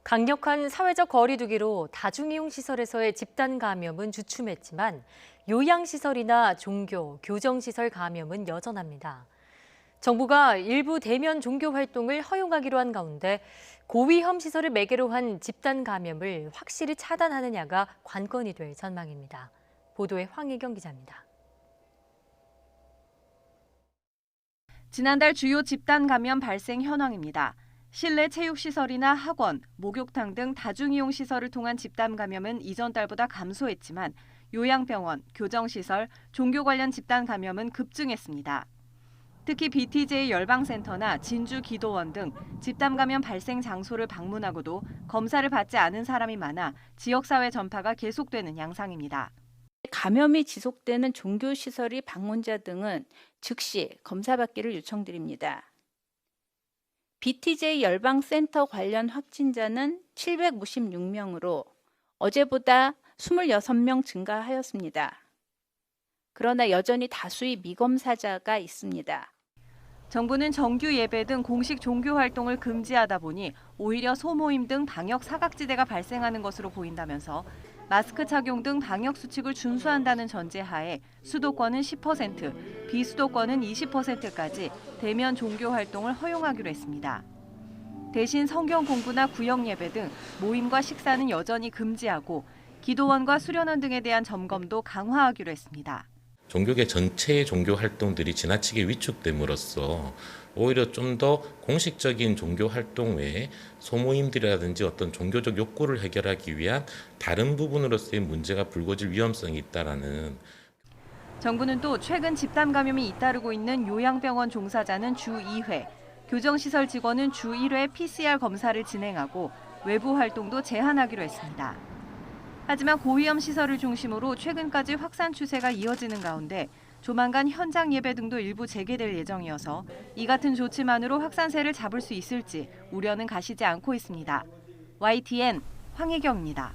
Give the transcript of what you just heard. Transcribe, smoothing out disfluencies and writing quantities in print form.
강력한 사회적 거리두기로 다중이용 시설에서의 집단 감염은 주춤했지만 요양시설이나 종교, 교정시설 감염은 여전합니다. 정부가 일부 대면 종교 활동을 허용하기로 한 가운데 고위험 시설을 매개로 한 집단 감염을 확실히 차단하느냐가 관건이 될 전망입니다. 보도에 황혜경 기자입니다. 지난달 주요 집단 감염 발생 현황입니다. 실내 체육시설이나 학원, 목욕탕 등 다중이용 시설을 통한 집단 감염은 이전 달보다 감소했지만 요양병원, 교정시설, 종교 관련 집단 감염은 급증했습니다. 특히 BTJ 열방센터나 진주 기도원 등 집단 감염 발생 장소를 방문하고도 검사를 받지 않은 사람이 많아 지역사회 전파가 계속되는 양상입니다. 감염이 지속되는 종교시설이 방문자 등은 즉시 검사받기를 요청드립니다. BTJ 열방센터 관련 확진자는 756명으로 어제보다 26명 증가하였습니다. 그러나 여전히 다수의 미검사자가 있습니다. 정부는 정규 예배 등 공식 종교 활동을 금지하다 보니 오히려 소모임 등 방역 사각지대가 발생하는 것으로 보인다면서 마스크 착용 등 방역 수칙을 준수한다는 전제하에 수도권은 10%, 비수도권은 20%까지 대면 종교 활동을 허용하기로 했습니다. 대신 성경 공부나 구역 예배 등 모임과 식사는 여전히 금지하고 기도원과 수련원 등에 대한 점검도 강화하기로 했습니다. 종교계 전체의 종교 활동들이 지나치게 위축됨으로써 오히려 좀 더 공식적인 종교 활동 외에 소모임들이라든지 어떤 종교적 욕구를 해결하기 위한 다른 부분으로서의 문제가 불거질 위험성이 있다라는. 정부는 또 최근 집단 감염이 잇따르고 있는 요양병원 종사자는 주 2회, 교정시설 직원은 주 1회 PCR 검사를 진행하고 외부 활동도 제한하기로 했습니다. 하지만 고위험 시설을 중심으로 최근까지 확산 추세가 이어지는 가운데 조만간 현장 예배 등도 일부 재개될 예정이어서 이 같은 조치만으로 확산세를 잡을 수 있을지 우려는 가시지 않고 있습니다. YTN 황혜경입니다.